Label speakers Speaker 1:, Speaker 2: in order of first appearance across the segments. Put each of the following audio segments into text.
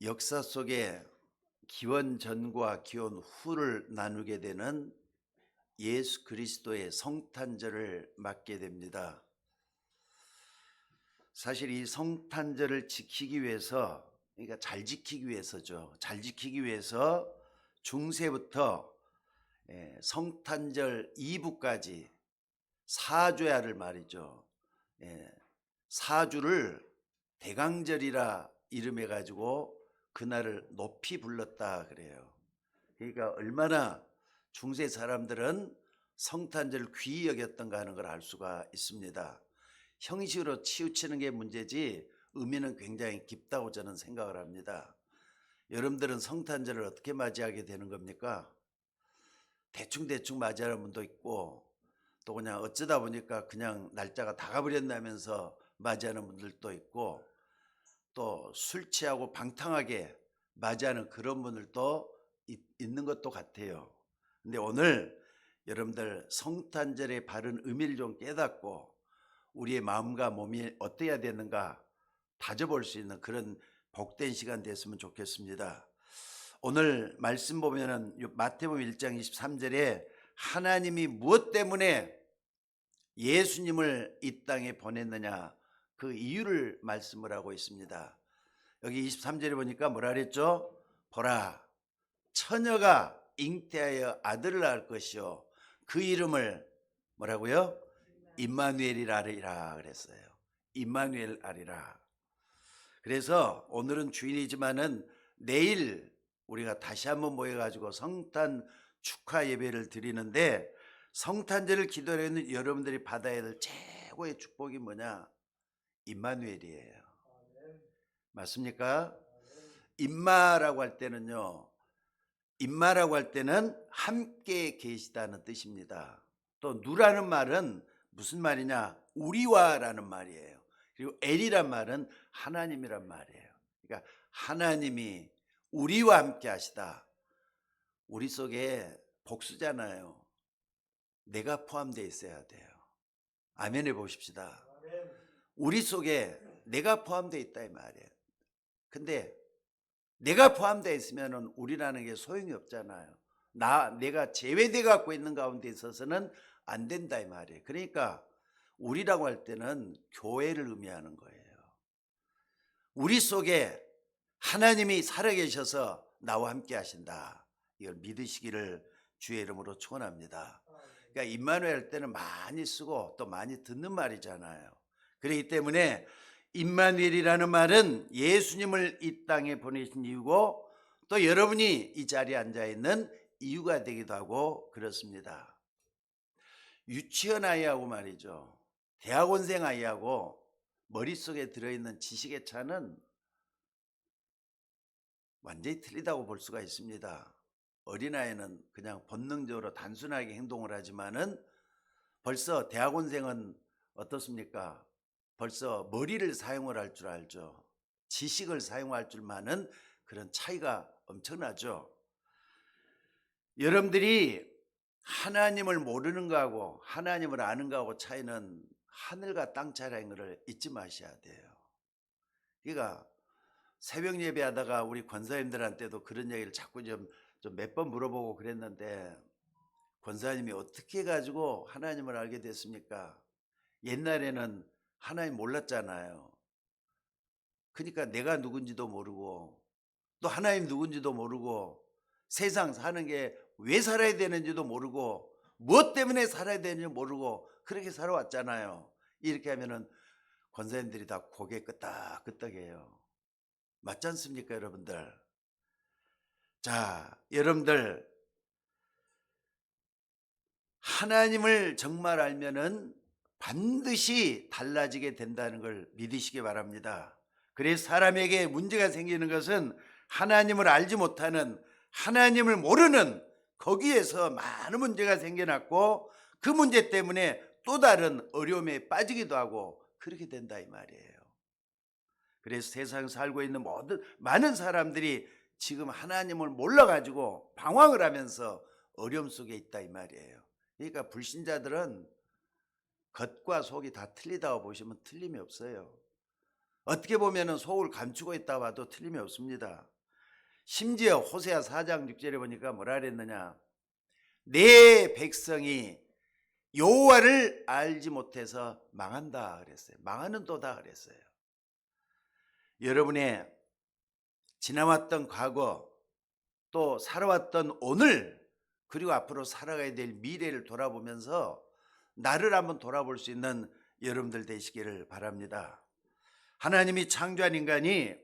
Speaker 1: 역사 속에 기원 전과 기원 후를 나누게 되는 예수 그리스도의 성탄절을 맞게 됩니다. 사실 이 성탄절을 지키기 위해서, 그러니까 잘 지키기 위해서죠. 잘 지키기 위해서 중세부터 성탄절 이브까지 사죄야를 말이죠. 사주를 대강절이라 이름해 가지고 그날을 높이 불렀다 그래요. 그러니까 얼마나 중세 사람들은 성탄절을 귀히 여겼던가 하는 걸 알 수가 있습니다. 형식으로 치우치는 게 문제지 의미는 굉장히 깊다고 저는 생각을 합니다. 여러분들은 성탄절을 어떻게 맞이하게 되는 겁니까? 대충대충 맞이하는 분도 있고, 또 그냥 어쩌다 보니까 그냥 날짜가 다 가버렸다면서 맞이하는 분들도 있고, 또 술 취하고 방탕하게 맞이하는 그런 분들도 있는 것도 같아요. 근데 오늘 여러분들 성탄절의 바른 의미를 좀 깨닫고 우리의 마음과 몸이 어떠해야 되는가 다져볼 수 있는 그런 복된 시간 됐으면 좋겠습니다. 오늘 말씀 보면은 마태복음 1장 23절에 하나님이 무엇 때문에 예수님을 이 땅에 보냈느냐 그 이유를 말씀을 하고 있습니다. 여기 23절에 보니까 뭐라 그랬죠? 보라, 처녀가 잉태하여 아들을 낳을 것이요 그 이름을 뭐라고요? 임마누엘이라 그랬어요. 임마누엘 아리라. 그래서 오늘은 주일이지만은 내일 우리가 다시 한번 모여가지고 성탄 축하 예배를 드리는데, 성탄절을 기도하는 여러분들이 받아야 될 최고의 축복이 뭐냐? 임마누엘이에요. 맞습니까? 임마라고 할 때는요, 임마라고 할 때는 함께 계시다는 뜻입니다. 또 누라는 말은 무슨 말이냐? 우리와라는 말이에요. 그리고 엘이란 말은 하나님이란 말이에요. 그러니까 하나님이 우리와 함께 하시다. 우리 속에 복수잖아요. 내가 포함되어 있어야 돼요. 아멘 해보십시다. 우리 속에 내가 포함되어 있다 이 말이에요. 근데 내가 포함되어 있으면 우리라는 게 소용이 없잖아요. 내가 제외돼 갖고 있는 가운데 있어서는 안 된다 이 말이에요. 그러니까 우리라고 할 때는 교회를 의미하는 거예요. 우리 속에 하나님이 살아계셔서 나와 함께 하신다. 이걸 믿으시기를 주의 이름으로 축원합니다. 그러니까 임마누엘 할 때는 많이 쓰고 또 많이 듣는 말이잖아요. 그렇기 때문에 임마누엘이라는 말은 예수님을 이 땅에 보내신 이유고, 또 여러분이 이 자리에 앉아 있는 이유가 되기도 하고 그렇습니다. 유치원 아이하고 말이죠, 대학원생 아이하고 머릿속에 들어있는 지식의 차는 완전히 틀리다고 볼 수가 있습니다. 어린아이는 그냥 본능적으로 단순하게 행동을 하지만은 벌써 대학원생은 어떻습니까? 벌써 머리를 사용을 할 줄 알죠. 지식을 사용할 줄만은 그런 차이가 엄청나죠. 여러분들이 하나님을 모르는 거하고 하나님을 아는 거하고 차이는 하늘과 땅 차이라는 것을 잊지 마셔야 돼요. 그러니까 새벽 예배하다가 우리 권사님들한테도 그런 얘기를 자꾸 좀 몇 번 물어보고 그랬는데, 권사님이 어떻게 가지고 하나님을 알게 됐습니까? 옛날에는 하나님 몰랐잖아요. 그러니까 내가 누군지도 모르고 또 하나님 누군지도 모르고 세상 사는 게 왜 살아야 되는지도 모르고 무엇 때문에 살아야 되는지 모르고 그렇게 살아왔잖아요. 이렇게 하면은 권사님들이 다 고개 끄덕끄덕해요. 맞지 않습니까, 여러분들? 자, 여러분들 하나님을 정말 알면은 반드시 달라지게 된다는 걸 믿으시기 바랍니다. 그래서 사람에게 문제가 생기는 것은 하나님을 알지 못하는, 하나님을 모르는 거기에서 많은 문제가 생겨났고, 그 문제 때문에 또 다른 어려움에 빠지기도 하고 그렇게 된다 이 말이에요. 그래서 세상에 살고 있는 많은 사람들이 지금 하나님을 몰라가지고 방황을 하면서 어려움 속에 있다 이 말이에요. 그러니까 불신자들은 겉과 속이 다 틀리다고 보시면 틀림이 없어요. 어떻게 보면 속을 감추고 있다 봐도 틀림이 없습니다. 심지어 호세아 4장 6절에 보니까 뭐라 그랬느냐, 내 백성이 여호와를 알지 못해서 망한다 그랬어요. 망하는 도다 그랬어요. 여러분의 지나왔던 과거, 또 살아왔던 오늘, 그리고 앞으로 살아가야 될 미래를 돌아보면서 나를 한번 돌아볼 수 있는 여러분들 되시기를 바랍니다. 하나님이 창조한 인간이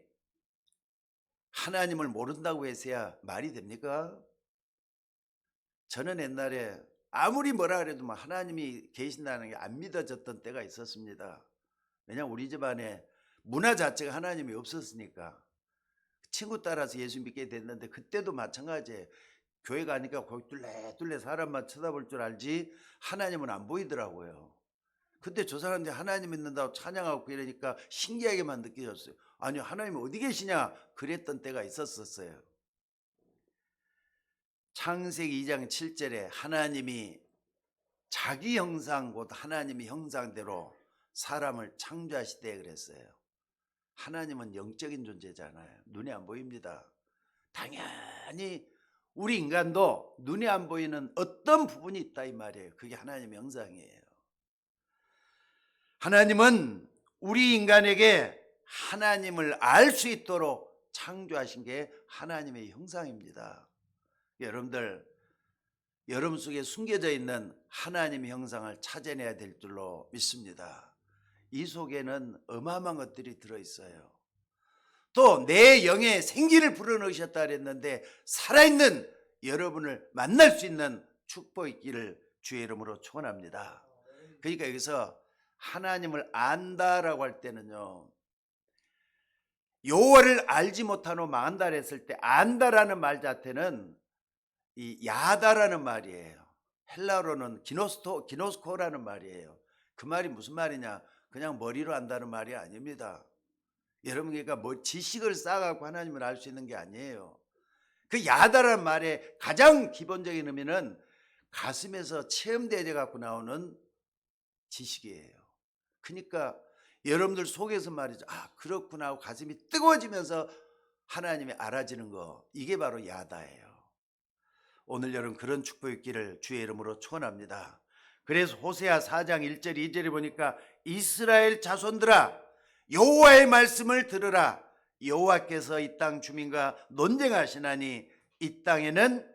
Speaker 1: 하나님을 모른다고 해서야 말이 됩니까? 저는 옛날에 아무리 뭐라 그래도 하나님이 계신다는 게 안 믿어졌던 때가 있었습니다. 왜냐하면 우리 집안에 문화 자체가 하나님이 없었으니까. 친구 따라서 예수 믿게 됐는데 그때도 마찬가지예요. 교회 가니까 거기 뚫레뚫레 사람만 쳐다볼 줄 알지 하나님은 안 보이더라고요. 근데 저 사람들이 하나님 믿는다고 찬양하고 이러니까 신기하게만 느껴졌어요. 아니, 하나님 어디 계시냐 그랬던 때가 있었어요. 창세기 2장 7절에 하나님이 자기 형상 곧 하나님의 형상대로 사람을 창조하시되 그랬어요. 하나님은 영적인 존재잖아요. 눈에 안 보입니다. 당연히 우리 인간도 눈에 안 보이는 어떤 부분이 있다 이 말이에요. 그게 하나님의 형상이에요. 하나님은 우리 인간에게 하나님을 알 수 있도록 창조하신 게 하나님의 형상입니다. 여러분들, 여러분 속에 숨겨져 있는 하나님의 형상을 찾아내야 될 줄로 믿습니다. 이 속에는 어마어마한 것들이 들어있어요. 또 내 영에 생기를 불어넣으셨다 그랬는데 살아있는 여러분을 만날 수 있는 축복이 있기를 주의 이름으로 축원합니다. 그러니까 여기서 하나님을 안다라고 할 때는요, 여호와를 알지 못하노 망한다 했을 때 안다라는 말 자체는 이 야다라는 말이에요. 헬라어로는 기노스코라는 말이에요. 그 말이 무슨 말이냐, 그냥 머리로 안다는 말이 아닙니다. 여러분, 그러니까 뭐 지식을 쌓아갖고 하나님을 알 수 있는 게 아니에요. 그 야다라는 말의 가장 기본적인 의미는 가슴에서 체험되어 갖고 나오는 지식이에요. 그러니까 여러분들 속에서 말이죠, 아 그렇구나 하고 가슴이 뜨거워지면서 하나님이 알아지는 거, 이게 바로 야다예요. 오늘 여러분 그런 축복이 있기를 주의 이름으로 축원합니다. 그래서 호세아 4장 1절 2절에 보니까 이스라엘 자손들아 여호와의 말씀을 들으라. 여호와께서 이 땅 주민과 논쟁하시나니 이 땅에는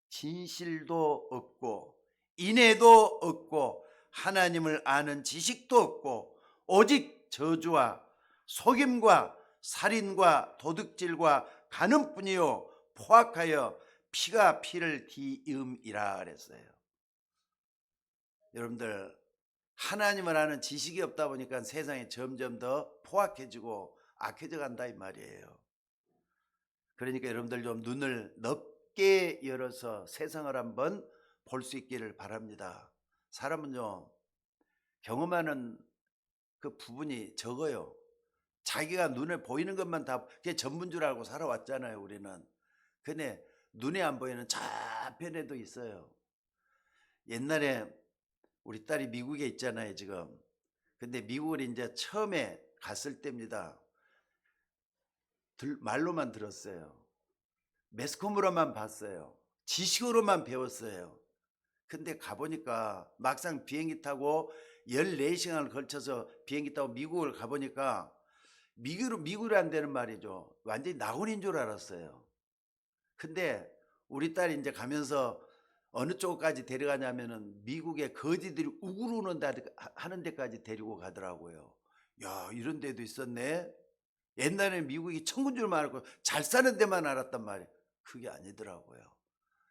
Speaker 1: 진실도 없고 인애도 없고 하나님을 아는 지식도 없고 오직 저주와 속임과 살인과 도둑질과 간음뿐이요 포악하여 피가 피를 뒤이음이라 그랬어요. 여러분들, 하나님을 아는 지식이 없다 보니까 세상이 점점 더 포악해지고 악해져 간다 이 말이에요. 그러니까 여러분들 좀 눈을 넓게 열어서 세상을 한번 볼 수 있기를 바랍니다. 사람은요, 경험하는 그 부분이 적어요. 자기가 눈에 보이는 것만 다 그게 전부인 줄 알고 살아왔잖아요, 우리는. 근데 눈에 안 보이는 저편에도 있어요. 옛날에 우리 딸이 미국에 있잖아요, 지금. 근데 미국을 이제 처음에 갔을 때입니다. 말로만 들었어요. 매스컴으로만 봤어요. 지식으로만 배웠어요. 근데 가보니까 막상 비행기 타고 14시간을 걸쳐서 비행기 타고 미국을 가보니까 미국이 안 되는 말이죠. 완전히 낙원인 줄 알았어요. 근데 우리 딸이 이제 가면서 어느 쪽까지 데려가냐면은 미국의 거지들이 우구르는 하는 데까지 데리고 가더라고요. 야, 이런 데도 있었네. 옛날에는 미국이 천군 줄 알고 잘 사는 데만 알았단 말이에요. 그게 아니더라고요.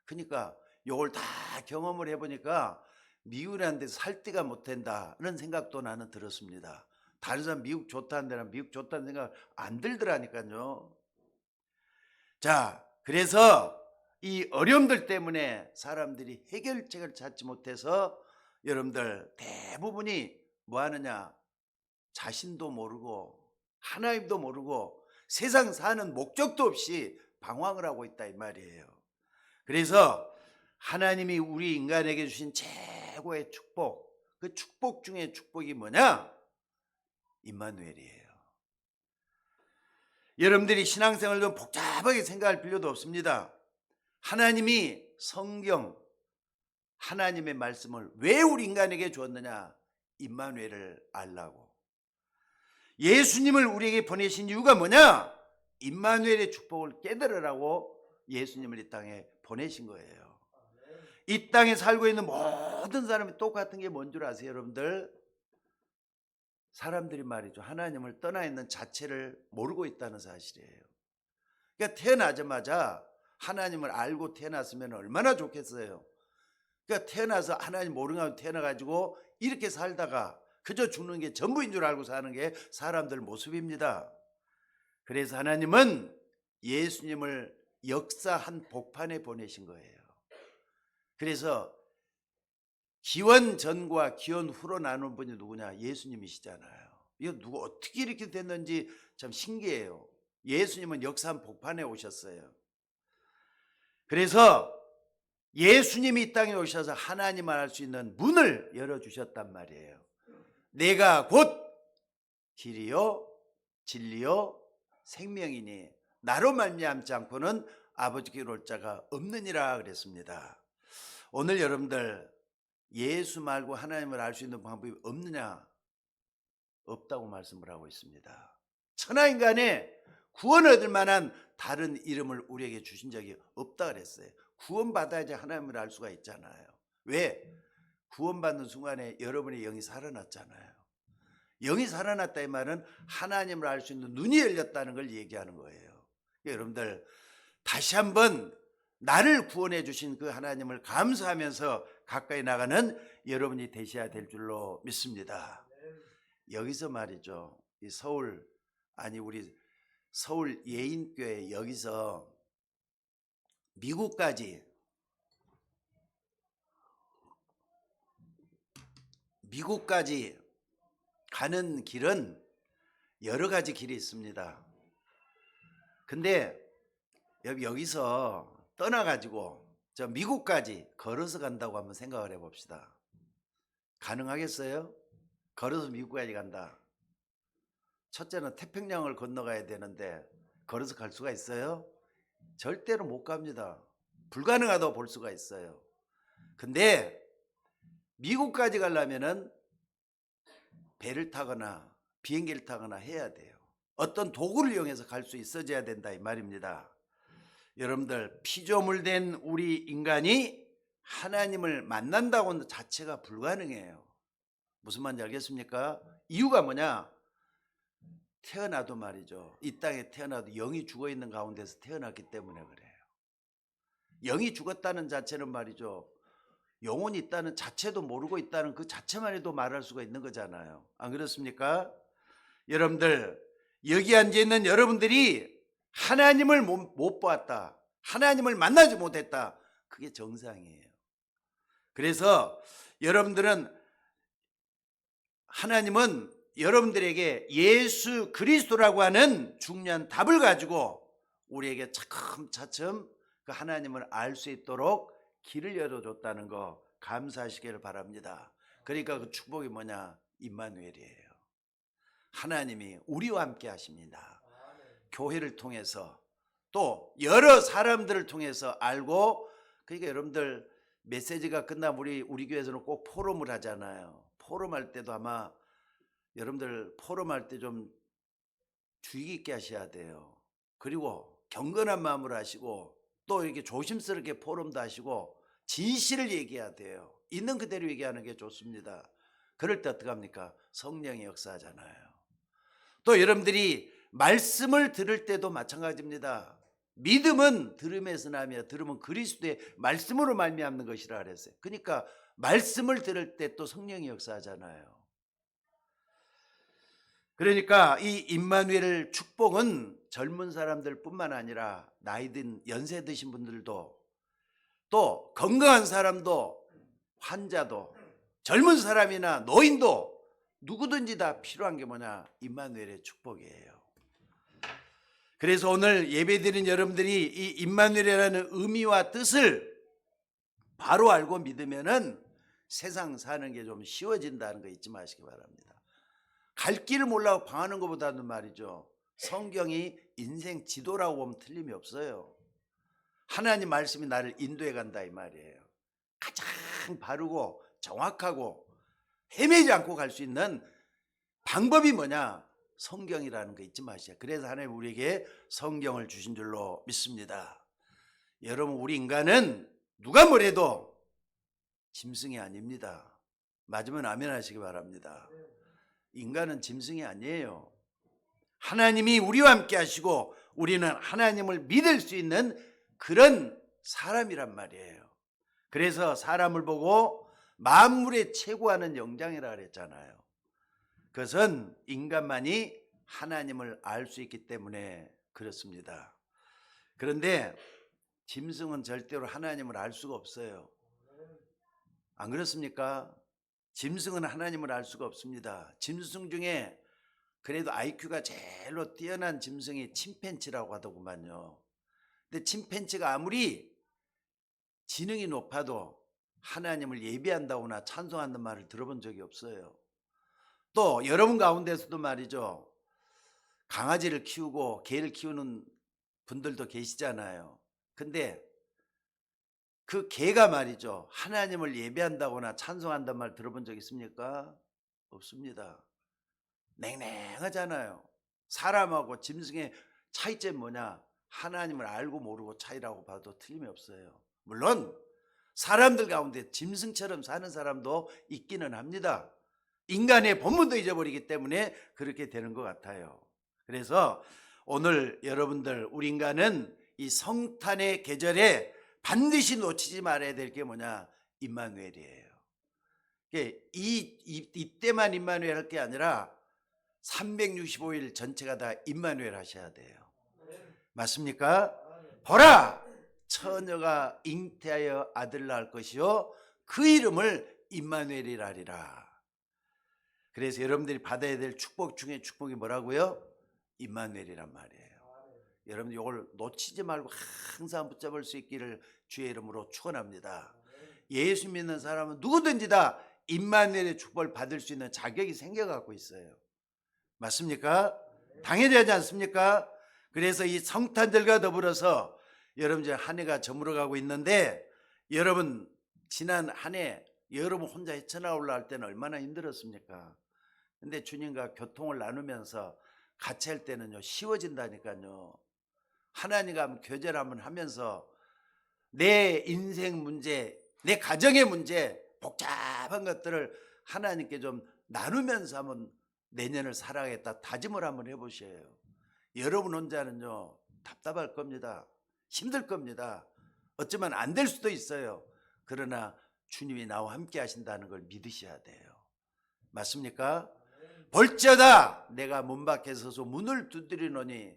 Speaker 1: 그러니까 요걸 다 경험을 해보니까 미국이라는 데서 살 데가 못 된다는 생각도 나는 들었습니다. 다른 사람 미국 좋다는 데는 미국 좋다는 생각 안 들더라니까요. 자, 그래서 이 어려움들 때문에 사람들이 해결책을 찾지 못해서 여러분들 대부분이 뭐 하느냐, 자신도 모르고 하나님도 모르고 세상 사는 목적도 없이 방황을 하고 있다 이 말이에요. 그래서 하나님이 우리 인간에게 주신 최고의 축복, 그 축복 중에 축복이 뭐냐? 임마누엘이에요. 여러분들이 신앙생활 좀 복잡하게 생각할 필요도 없습니다. 하나님이 성경, 하나님의 말씀을 왜 우리 인간에게 주었느냐? 임마누엘을 알라고. 예수님을 우리에게 보내신 이유가 뭐냐? 임마누엘의 축복을 깨달으라고 예수님을 이 땅에 보내신 거예요. 이 땅에 살고 있는 모든 사람이 똑같은 게 뭔 줄 아세요, 여러분들? 사람들이 말이죠, 하나님을 떠나 있는 자체를 모르고 있다는 사실이에요. 그러니까 태어나자마자 하나님을 알고 태어났으면 얼마나 좋겠어요. 그러니까 태어나서 하나님 모르는 가운데 태어나가지고 이렇게 살다가 그저 죽는 게 전부인 줄 알고 사는 게 사람들 모습입니다. 그래서 하나님은 예수님을 역사 한 복판에 보내신 거예요. 그래서 기원 전과 기원 후로 나눈 분이 누구냐? 예수님이시잖아요. 이거 누구 어떻게 이렇게 됐는지 참 신기해요. 예수님은 역사 한 복판에 오셨어요. 그래서 예수님이 이 땅에 오셔서 하나님을 알 수 있는 문을 열어주셨단 말이에요. 내가 곧 길이요 진리요 생명이니 나로 말미암지 않고는 아버지께로 올 자가 없느니라 그랬습니다. 오늘 여러분들 예수 말고 하나님을 알 수 있는 방법이 없느냐? 없다고 말씀을 하고 있습니다. 천하인간에 구원 얻을 만한 다른 이름을 우리에게 주신 적이 없다 그랬어요. 구원받아야지 하나님을 알 수가 있잖아요. 왜? 구원받는 순간에 여러분의 영이 살아났잖아요. 영이 살아났다 이 말은 하나님을 알 수 있는 눈이 열렸다는 걸 얘기하는 거예요. 그러니까 여러분들 다시 한번 나를 구원해 주신 그 하나님을 감사하면서 가까이 나가는 여러분이 되셔야 될 줄로 믿습니다. 여기서 말이죠, 이 우리 서울 예인교회 여기서 미국까지 가는 길은 여러 가지 길이 있습니다. 근데 여기서 떠나가지고 저 미국까지 걸어서 간다고 한번 생각을 해봅시다. 가능하겠어요? 걸어서 미국까지 간다. 첫째는 태평양을 건너가야 되는데 걸어서 갈 수가 있어요? 절대로 못 갑니다. 불가능하다고 볼 수가 있어요. 근데 미국까지 가려면은 배를 타거나 비행기를 타거나 해야 돼요. 어떤 도구를 이용해서 갈 수 있어져야 된다 이 말입니다. 여러분들 피조물된 우리 인간이 하나님을 만난다고 하는 자체가 불가능해요. 무슨 말인지 알겠습니까? 이유가 뭐냐? 태어나도 말이죠, 이 땅에 태어나도 영이 죽어있는 가운데서 태어났기 때문에 그래요. 영이 죽었다는 자체는 말이죠, 영혼이 있다는 자체도 모르고 있다는 그 자체만 해도 말할 수가 있는 거잖아요. 안 그렇습니까? 여러분들 여기 앉아있는 여러분들이 하나님을 못 보았다, 하나님을 만나지 못했다, 그게 정상이에요. 그래서 하나님은 여러분들에게 예수 그리스도라고 하는 중요한 답을 가지고 우리에게 차츰차츰 그 하나님을 알 수 있도록 길을 열어줬다는 거 감사하시기를 바랍니다. 그러니까 그 축복이 뭐냐? 임마누엘이에요. 하나님이 우리와 함께 하십니다. 교회를 통해서 또 여러 사람들을 통해서 알고, 그러니까 여러분들 메시지가 끝나면 우리 교회에서는 꼭 포럼을 하잖아요. 포럼할 때도 아마 여러분들 포럼할 때 좀 주의 깊게 하셔야 돼요. 그리고 경건한 마음으로 하시고 또 이렇게 조심스럽게 포럼도 하시고 진실을 얘기해야 돼요. 있는 그대로 얘기하는 게 좋습니다. 그럴 때 어떡합니까? 성령이 역사하잖아요. 또 여러분들이 말씀을 들을 때도 마찬가지입니다. 믿음은 들음에서 나며 들음은 그리스도의 말씀으로 말미암는 것이라 그랬어요. 그러니까 말씀을 들을 때 또 성령이 역사하잖아요. 그러니까 이 임마누엘 축복은 젊은 사람들 뿐만 아니라 나이 든 연세 드신 분들도 또 건강한 사람도 환자도 젊은 사람이나 노인도 누구든지 다 필요한 게 뭐냐? 임마누엘의 축복이에요. 그래서 오늘 예배드린 여러분들이 이 임마누엘이라는 의미와 뜻을 바로 알고 믿으면은 세상 사는 게 좀 쉬워진다는 거 잊지 마시기 바랍니다. 갈 길을 몰라고 방하는 것보다는 말이죠, 성경이 인생 지도라고 보면 틀림이 없어요. 하나님 말씀이 나를 인도해 간다 이 말이에요. 가장 바르고 정확하고 헤매지 않고 갈 수 있는 방법이 뭐냐? 성경이라는 거 잊지 마시죠. 그래서 하나님 우리에게 성경을 주신 줄로 믿습니다. 여러분, 우리 인간은 누가 뭐래도 짐승이 아닙니다. 맞으면 아멘 하시기 바랍니다. 인간은 짐승이 아니에요. 하나님이 우리와 함께 하시고 우리는 하나님을 믿을 수 있는 그런 사람이란 말이에요. 그래서 사람을 보고 만물의 최고하는 영장이라 그랬잖아요. 그것은 인간만이 하나님을 알 수 있기 때문에 그렇습니다. 그런데 짐승은 절대로 하나님을 알 수가 없어요. 안 그렇습니까? 짐승은 하나님을 알 수가 없습니다. 짐승 중에 그래도 IQ가 제일로 뛰어난 짐승이 침팬지라고 하더구만요. 근데 침팬지가 아무리 지능이 높아도 하나님을 예배한다거나 찬송한다는 말을 들어본 적이 없어요. 또 여러분 가운데서도 말이죠, 강아지를 키우고 개를 키우는 분들도 계시잖아요. 근데 그 개가 말이죠, 하나님을 예배한다거나 찬송한다는 말 들어본 적 있습니까? 없습니다. 냉랭하잖아요. 사람하고 짐승의 차이점이 뭐냐? 하나님을 알고 모르고 차이라고 봐도 틀림이 없어요. 물론 사람들 가운데 짐승처럼 사는 사람도 있기는 합니다. 인간의 본분도 잊어버리기 때문에 그렇게 되는 것 같아요. 그래서 오늘 여러분들, 우리 인간은 이 성탄의 계절에 반드시 놓치지 말아야 될 게 뭐냐? 임마누엘이에요. 이때만 임마누엘 할 게 아니라 365일 전체가 다 임마누엘 하셔야 돼요. 맞습니까? 보라, 처녀가 잉태하여 아들 낳을 것이요 그 이름을 임마누엘이라 하리라. 그래서 여러분들이 받아야 될 축복 중에 축복이 뭐라고요? 임마누엘이란 말이에요. 여러분 이걸 놓치지 말고 항상 붙잡을 수 있기를 주의 이름으로 축원합니다. 예수 믿는 사람은 누구든지 다 임마누엘의 축복을 받을 수 있는 자격이 생겨갖고 있어요. 맞습니까? 당연하지 않습니까? 그래서 이 성탄절과 더불어서 여러분 이제 한 해가 저물어가고 있는데, 여러분 지난 한 해 여러분 혼자 헤쳐나오려 할 때는 얼마나 힘들었습니까? 근데 주님과 교통을 나누면서 같이 할 때는요 쉬워진다니까요. 하나님과 교제를 한번 하면서 내 인생 문제, 내 가정의 문제, 복잡한 것들을 하나님께 좀 나누면서 한번 내년을 살아가겠다 다짐을 한번 해보셔요. 여러분 혼자는요 답답할 겁니다. 힘들 겁니다. 어쩌면 안 될 수도 있어요. 그러나 주님이 나와 함께 하신다는 걸 믿으셔야 돼요. 맞습니까? 볼지어다 내가 문 밖에 서서 문을 두드리노니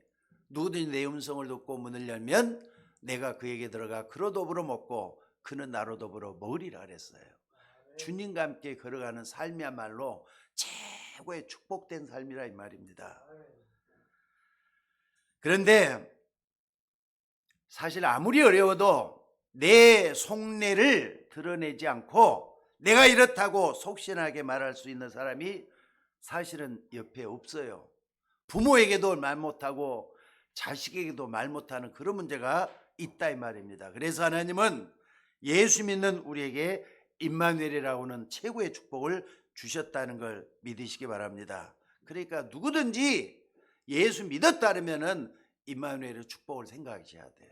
Speaker 1: 누구든지 내 음성을 듣고 문을 열면 내가 그에게 들어가 그로 더불어 먹고 그는 나로 더불어 먹으리라 그랬어요. 주님과 함께 걸어가는 삶이야말로 최고의 축복된 삶이라 이 말입니다. 그런데 사실 아무리 어려워도 내 속내를 드러내지 않고 내가 이렇다고 속신하게 말할 수 있는 사람이 사실은 옆에 없어요. 부모에게도 말 못하고 자식에게도 말 못하는 그런 문제가 있다 이 말입니다. 그래서 하나님은 예수 믿는 우리에게 임마누엘이라고 하는 최고의 축복을 주셨다는 걸 믿으시기 바랍니다. 그러니까 누구든지 예수 믿었다면은 임마누엘의 축복을 생각하셔야 돼요.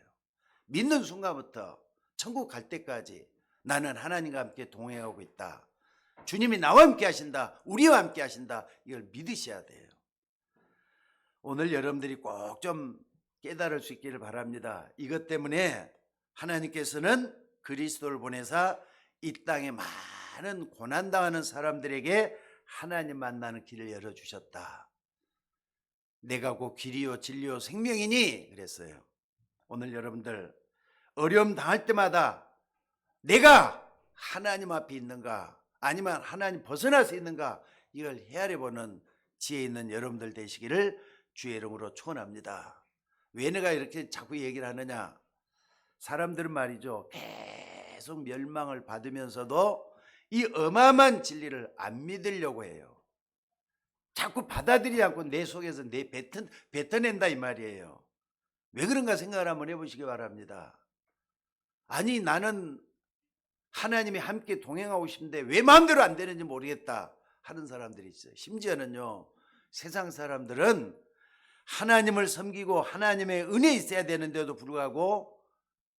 Speaker 1: 믿는 순간부터 천국 갈 때까지 나는 하나님과 함께 동행하고 있다. 주님이 나와 함께 하신다. 우리와 함께 하신다. 이걸 믿으셔야 돼요. 오늘 여러분들이 꼭 좀 깨달을 수 있기를 바랍니다. 이것 때문에 하나님께서는 그리스도를 보내사 이 땅에 많은 고난당하는 사람들에게 하나님 만나는 길을 열어주셨다. 내가 곧 길이요 진리요 생명이니 그랬어요. 오늘 여러분들 어려움 당할 때마다 내가 하나님 앞에 있는가 아니면 하나님 벗어나서 있는가 이걸 헤아려보는 지혜 있는 여러분들 되시기를 주의 이름으로 축원합니다. 왜 내가 이렇게 자꾸 얘기를 하느냐? 사람들은 말이죠 계속 멸망을 받으면서도 이 어마어마한 진리를 안 믿으려고 해요. 자꾸 받아들이지 않고 내 속에서 내 뱉어낸다 이 말이에요. 왜 그런가 생각을 한번 해보시기 바랍니다. 아니 나는 하나님이 함께 동행하고 싶은데 왜 마음대로 안 되는지 모르겠다 하는 사람들이 있어요. 심지어는요, 세상 사람들은 하나님을 섬기고 하나님의 은혜 있어야 되는데도 불구하고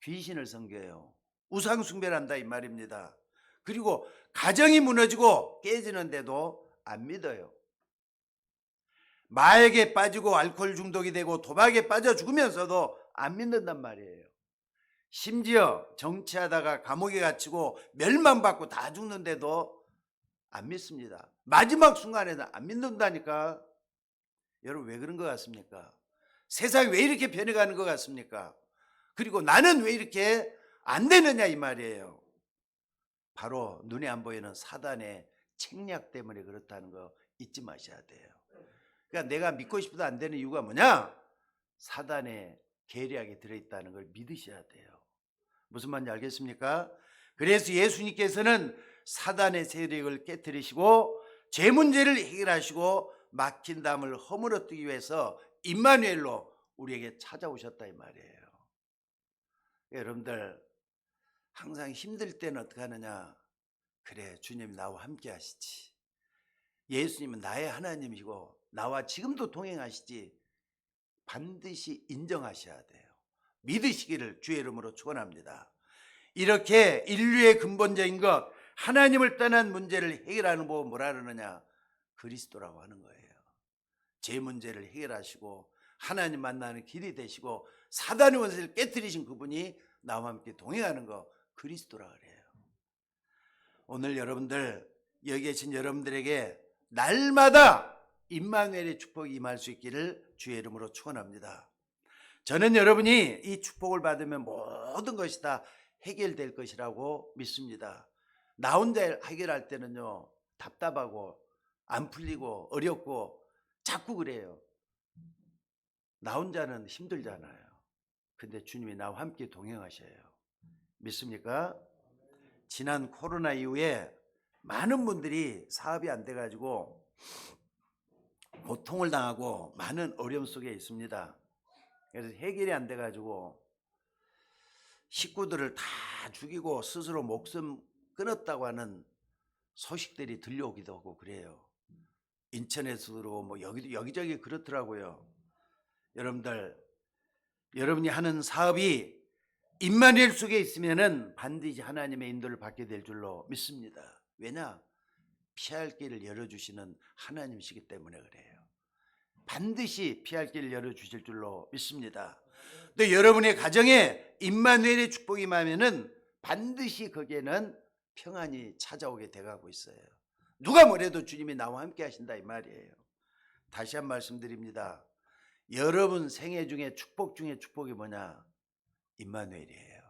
Speaker 1: 귀신을 섬겨요. 우상 숭배를 한다 이 말입니다. 그리고 가정이 무너지고 깨지는데도 안 믿어요. 마약에 빠지고 알코올 중독이 되고 도박에 빠져 죽으면서도 안 믿는단 말이에요. 심지어 정치하다가 감옥에 갇히고 멸망받고 다 죽는데도 안 믿습니다. 마지막 순간에는 안 믿는다니까. 여러분 왜 그런 것 같습니까? 세상이 왜 이렇게 변해가는 것 같습니까? 그리고 나는 왜 이렇게 안 되느냐 이 말이에요. 바로 눈에 안 보이는 사단의 책략 때문에 그렇다는 거 잊지 마셔야 돼요. 그러니까 내가 믿고 싶어도 안 되는 이유가 뭐냐? 사단의 계략이 들어있다는 걸 믿으셔야 돼요. 무슨 말인지 알겠습니까? 그래서 예수님께서는 사단의 세력을 깨뜨리시고 죄 문제를 해결하시고 막힌 담을 허물어뜨기 위해서 임마누엘로 우리에게 찾아오셨다 이 말이에요. 여러분들 항상 힘들 때는 어떻게 하느냐? 그래, 주님이 나와 함께 하시지. 예수님은 나의 하나님이시고 나와 지금도 동행하시지. 반드시 인정하셔야 돼요. 믿으시기를 주의 이름으로 축원합니다. 이렇게 인류의 근본적인 것, 하나님을 떠난 문제를 해결하는 법은 뭐라 그러느냐? 그리스도라고 하는 거예요. 제 문제를 해결하시고 하나님 만나는 길이 되시고 사단의 원수를 깨뜨리신 그분이 나와 함께 동행하는 거 그리스도라 그래요. 오늘 여러분들 여기 계신 여러분들에게 날마다 임마누엘의 축복이 임할 수 있기를 주의 이름으로 축원합니다. 저는 여러분이 이 축복을 받으면 모든 것이 다 해결될 것이라고 믿습니다. 나 혼자 해결할 때는요, 답답하고 안 풀리고 어렵고 자꾸 그래요. 나 혼자는 힘들잖아요. 근데 주님이 나와 함께 동행하셔요. 믿습니까? 지난 코로나 이후에 많은 분들이 사업이 안 돼가지고 고통을 당하고 많은 어려움 속에 있습니다. 그래서 해결이 안 돼가지고 식구들을 다 죽이고 스스로 목숨 끊었다고 하는 소식들이 들려오기도 하고 그래요. 인터넷으로 뭐 여기저기 그렇더라고요. 여러분들, 여러분이 하는 사업이 임마누엘 속에 있으면은 반드시 하나님의 인도를 받게 될 줄로 믿습니다. 왜냐? 피할 길을 열어주시는 하나님이시기 때문에 그래요. 반드시 피할 길을 열어주실 줄로 믿습니다. 또 여러분의 가정에 임마누엘의 축복이 임하면은 반드시 거기에는 평안이 찾아오게 돼가고 있어요. 누가 뭐래도 주님이 나와 함께 하신다 이 말이에요. 다시 한 말씀드립니다. 여러분 생애 중에 축복 중에 축복이 뭐냐? 임마누엘이에요.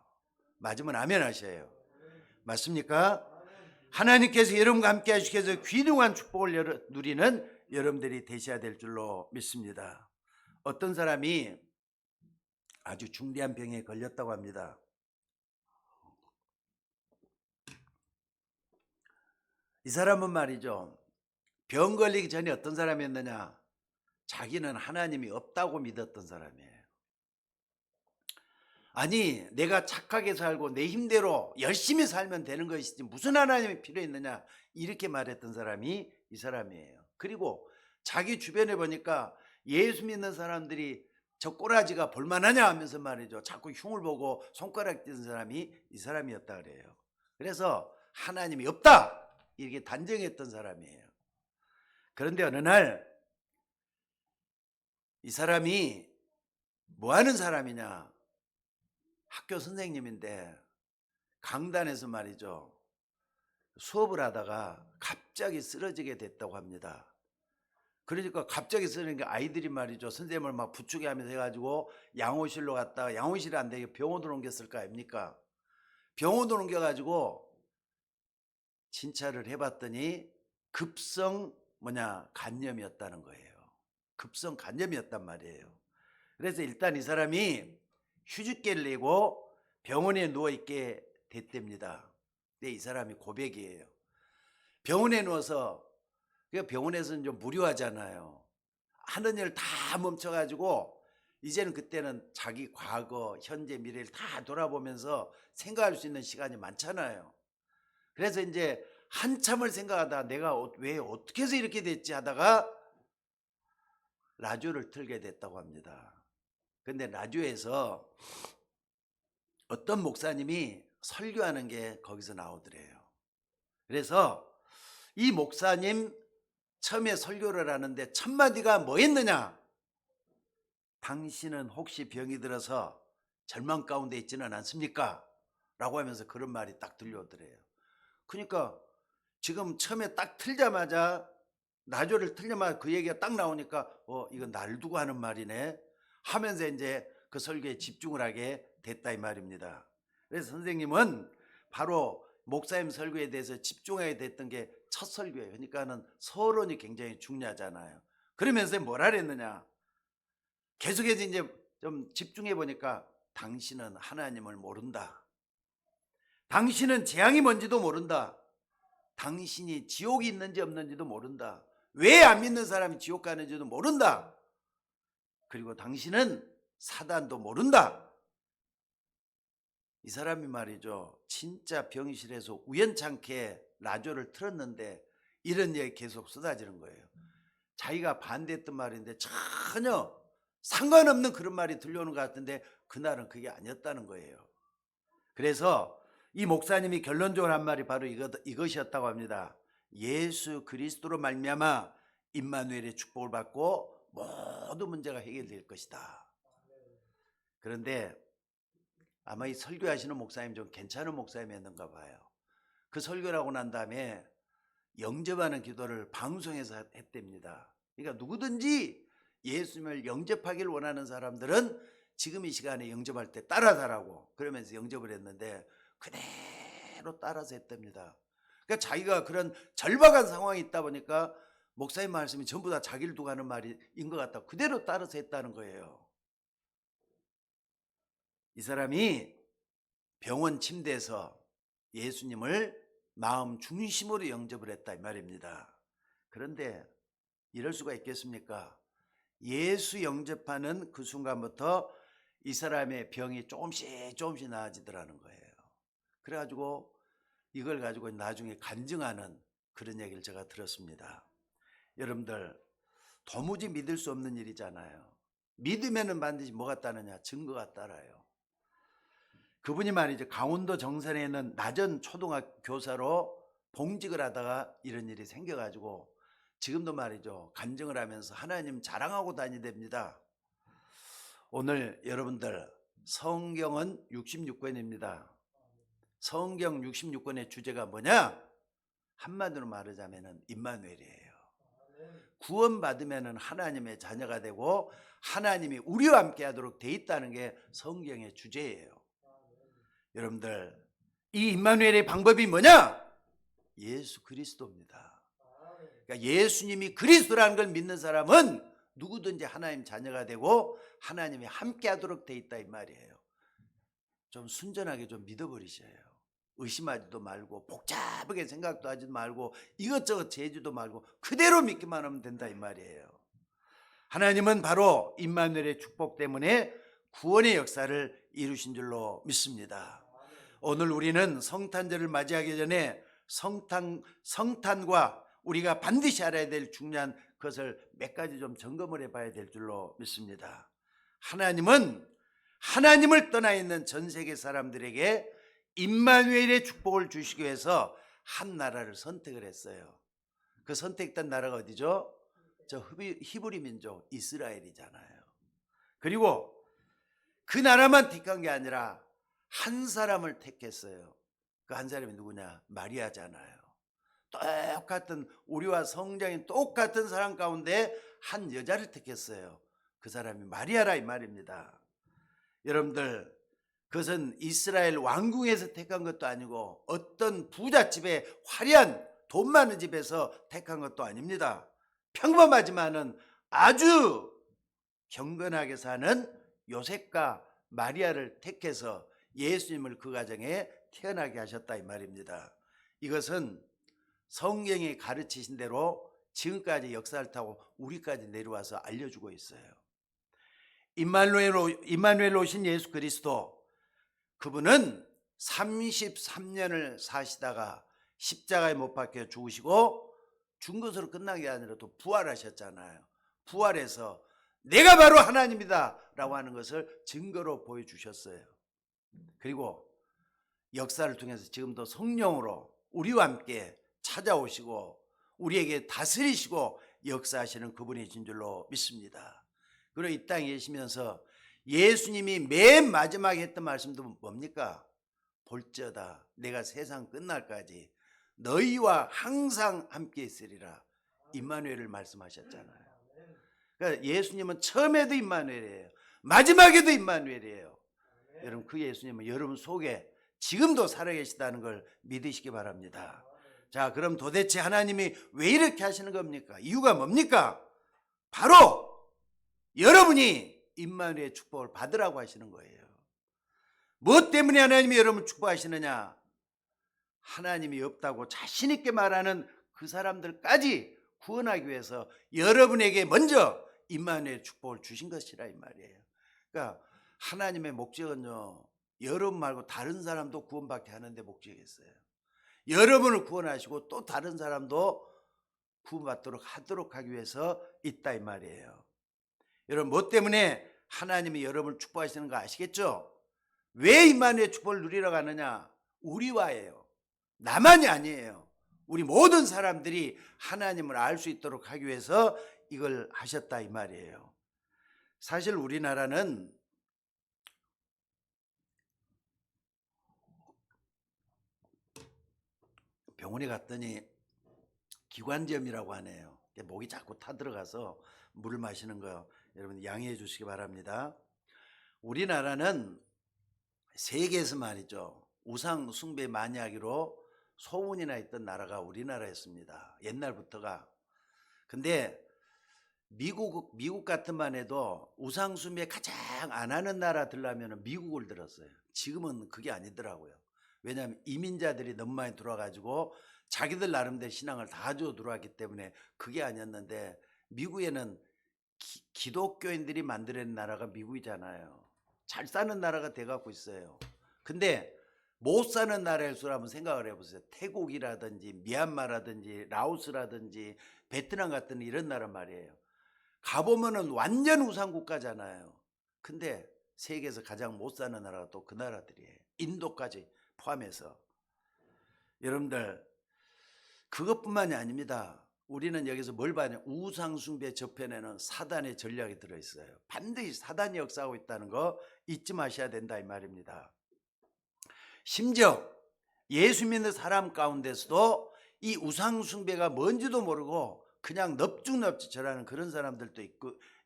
Speaker 1: 맞으면 아멘 하셔요. 맞습니까? 하나님께서 여러분과 함께 하시기 위해서 귀중한 축복을 누리는 여러분들이 되셔야 될 줄로 믿습니다. 어떤 사람이 아주 중대한 병에 걸렸다고 합니다. 이 사람은 말이죠, 병 걸리기 전에 어떤 사람이었느냐? 자기는 하나님이 없다고 믿었던 사람이에요. 아니 내가 착하게 살고 내 힘대로 열심히 살면 되는 것이지 무슨 하나님이 필요했느냐 이렇게 말했던 사람이 이 사람이에요. 그리고 자기 주변에 보니까 예수 믿는 사람들이 저 꼬라지가 볼만하냐 하면서 말이죠, 자꾸 흉을 보고 손가락 띄는 사람이 이 사람이었다 그래요. 그래서 하나님이 없다 이렇게 단정했던 사람이에요. 그런데 어느 날 이 사람이 뭐 하는 사람이냐, 학교 선생님인데 강단에서 말이죠, 수업을 하다가 갑자기 쓰러지게 됐다고 합니다. 그러니까 갑자기 쓰러지니까 아이들이 말이죠, 선생님을 막 부추게 하면서 해가지고 양호실로 갔다가, 양호실이 안 되게 병원으로 옮겼을 거 아닙니까? 병원으로 옮겨가지고 진찰을 해봤더니 급성 간염이었다는 거예요. 급성 간염이었단 말이에요. 그래서 일단 이 사람이 휴직계를 내고 병원에 누워있게 됐답니다. 근데 이 사람이 고백이에요. 병원에 누워서, 병원에서는 좀 무료하잖아요. 하는 일 다 멈춰가지고 이제는 그때는 자기 과거, 현재, 미래를 다 돌아보면서 생각할 수 있는 시간이 많잖아요. 그래서 이제 한참을 생각하다 내가 왜 어떻게 해서 이렇게 됐지 하다가 라디오를 틀게 됐다고 합니다. 근데 라디오에서 어떤 목사님이 설교하는 게 거기서 나오더래요. 그래서 이 목사님 처음에 설교를 하는데 첫 마디가 뭐였느냐? 당신은 혹시 병이 들어서 절망 가운데 있지는 않습니까? 라고 하면서 그런 말이 딱 들려오더래요. 그러니까 지금 처음에 딱 틀자마자 라디오를 틀자마자 그 얘기가 딱 나오니까 이건 날 두고 하는 말이네 하면서 이제 그 설교에 집중을 하게 됐다 이 말입니다. 그래서 선생님은 바로 목사님 설교에 대해서 집중하게 됐던 게 첫 설교예요. 그러니까는 서론이 굉장히 중요하잖아요. 그러면서 뭐라 그랬느냐? 계속해서 이제 좀 집중해 보니까 당신은 하나님을 모른다. 당신은 재앙이 뭔지도 모른다. 당신이 지옥이 있는지 없는지도 모른다. 왜 안 믿는 사람이 지옥 가는지도 모른다. 그리고 당신은 사단도 모른다. 이 사람이 말이죠. 진짜 병실에서 우연찮게 라디오를 틀었는데 이런 얘기 계속 쏟아지는 거예요. 자기가 반대했던 말인데 전혀 상관없는 그런 말이 들려오는 것 같은데 그날은 그게 아니었다는 거예요. 그래서 이 목사님이 결론적으로 한 말이 바로 이것이었다고 합니다. 예수 그리스도로 말미암아 임마누엘의 축복을 받고 모든 문제가 해결될 것이다. 그런데 아마 이 설교하시는 목사님 좀 괜찮은 목사님이었는가 봐요. 그 설교를 하고 난 다음에 영접하는 기도를 방송에서 했답니다. 그러니까 누구든지 예수님을 영접하기를 원하는 사람들은 지금 이 시간에 영접할 때 따라다라고 그러면서 영접을 했는데 그대로 따라서 했답니다. 그러니까 자기가 그런 절박한 상황이 있다 보니까 목사님 말씀이 전부 다 자기를 두고 하는 말인 것 같다. 그대로 따라서 했다는 거예요. 이 사람이 병원 침대에서 예수님을 마음 중심으로 영접을 했다 이 말입니다. 그런데 이럴 수가 있겠습니까? 예수 영접하는 그 순간부터 이 사람의 병이 조금씩 나아지더라는 거예요. 그래가지고 이걸 가지고 나중에 간증하는 그런 얘기를 제가 들었습니다. 여러분들 도무지 믿을 수 없는 일이잖아요. 믿으면은 반드시 뭐가 따르냐? 증거가 따라요. 그분이 말이죠. 강원도 정선에 있는 낮은 초등학교 교사로 봉직을 하다가 이런 일이 생겨가지고 지금도 말이죠. 간증을 하면서 하나님 자랑하고 다니답니다. 오늘 여러분들 성경은 66권입니다. 성경 66권의 주제가 뭐냐? 한마디로 말하자면 임마누엘이에요. 구원받으면 하나님의 자녀가 되고 하나님이 우리와 함께 하도록 돼 있다는 게 성경의 주제예요. 여러분들 이 임마누엘의 방법이 뭐냐? 예수 그리스도입니다. 그러니까 예수님이 그리스도라는 걸 믿는 사람은 누구든지 하나님 자녀가 되고 하나님이 함께 하도록 돼 있다 이 말이에요. 좀 순전하게 좀 믿어버리셔요. 의심하지도 말고 복잡하게 생각도 하지 말고 이것저것 재지도 말고 그대로 믿기만 하면 된다 이 말이에요. 하나님은 바로 임마누엘의 축복 때문에 구원의 역사를 이루신 줄로 믿습니다. 오늘 우리는 성탄절을 맞이하기 전에 성탄과 우리가 반드시 알아야 될 중요한 것을 몇 가지 좀 점검을 해봐야 될 줄로 믿습니다. 하나님은 하나님을 떠나 있는 전 세계 사람들에게 임마누엘의 축복을 주시기 위해서 한 나라를 선택을 했어요. 그 선택된 나라가 어디죠? 저 히브리 민족 이스라엘이잖아요. 그리고 그 나라만 택한 게 아니라 한 사람을 택했어요. 그 한 사람이 누구냐? 마리아잖아요. 똑같은 우리와 성장이 똑같은 사람 가운데 한 여자를 택했어요. 그 사람이 마리아라 이 말입니다. 여러분들 그것은 이스라엘 왕궁에서 택한 것도 아니고 어떤 부잣집에 화려한 돈 많은 집에서 택한 것도 아닙니다. 평범하지만은 아주 경건하게 사는 요셉과 마리아를 택해서 예수님을 그 가정에 태어나게 하셨다 이 말입니다. 이것은 성경이 가르치신 대로 지금까지 역사를 타고 우리까지 내려와서 알려주고 있어요. 임마누엘 오신 예수 그리스도, 그분은 33년을 사시다가 십자가에 못 박혀 죽으시고 죽은 것으로 끝난 게 아니라 또 부활하셨잖아요. 부활해서 내가 바로 하나님이다 라고 하는 것을 증거로 보여주셨어요. 그리고 역사를 통해서 지금도 성령으로 우리와 함께 찾아오시고 우리에게 다스리시고 역사하시는 그분이신 줄로 믿습니다. 그리고 이 땅에 계시면서 예수님이 맨 마지막에 했던 말씀도 뭡니까? 볼지어다 내가 세상 끝날까지 너희와 항상 함께 있으리라. 임마누엘을 말씀하셨잖아요. 그러니까 예수님은 처음에도 임마누엘이에요. 마지막에도 임마누엘이에요. 여러분, 그 예수님은 여러분 속에 지금도 살아계시다는 걸 믿으시기 바랍니다. 자, 그럼 도대체 하나님이 왜 이렇게 하시는 겁니까? 이유가 뭡니까? 바로 여러분이 임마누엘의 축복을 받으라고 하시는 거예요. 무엇 때문에 하나님이 여러분을 축복하시느냐? 하나님이 없다고 자신 있게 말하는 그 사람들까지 구원하기 위해서 여러분에게 먼저 임마누엘의 축복을 주신 것이라 이 말이에요. 그러니까 하나님의 목적은요, 여러분 말고 다른 사람도 구원받게 하는데 목적이 있어요. 여러분을 구원하시고 또 다른 사람도 구원받도록 하도록 하기 위해서 있다 이 말이에요. 여러분, 뭐 때문에 하나님이 여러분을 축복하시는 거 아시겠죠? 왜 임마누엘의 축복을 누리러 가느냐? 우리와예요. 나만이 아니에요. 우리 모든 사람들이 하나님을 알 수 있도록 하기 위해서 이걸 하셨다 이 말이에요. 사실 우리나라는 병원에 갔더니 기관지염이라고 하네요. 목이 자꾸 타들어가서 물을 마시는 거 여러분 양해해 주시기 바랍니다. 우리나라는 세계에서 말이죠, 우상 숭배 많이 하기로 소문이 나 있던 나라가 우리나라였습니다. 옛날부터가. 근데 미국 같은만 해도 우상 숭배 가장 안 하는 나라 들라면 미국을 들었어요. 지금은 그게 아니더라고요. 왜냐하면 이민자들이 너무 많이 들어와가지고 자기들 나름대로 신앙을 다 가지고 들어왔기 때문에 그게 아니었는데, 미국에는 기독교인들이 만들어낸 나라가 미국이잖아요. 잘 사는 나라가 돼갖고 있어요. 근데 못 사는 나라의 수를 한번 생각을 해보세요. 태국이라든지 미얀마라든지 라오스라든지 베트남 같은 이런 나라 말이에요. 가보면은 완전 우상국가잖아요. 근데 세계에서 가장 못 사는 나라가 또 그 나라들이에요. 인도까지 포함해서. 여러분들, 그것뿐만이 아닙니다. 우리는 여기서 뭘 봐야 하냐? 우상숭배 저편에는 사단의 전략이 들어있어요. 반드시 사단이 역사하고 있다는 거 잊지 마셔야 된다 이 말입니다. 심지어 예수 믿는 사람 가운데서도 이 우상숭배가 뭔지도 모르고 그냥 넙죽넙죽 절하는 그런 사람들도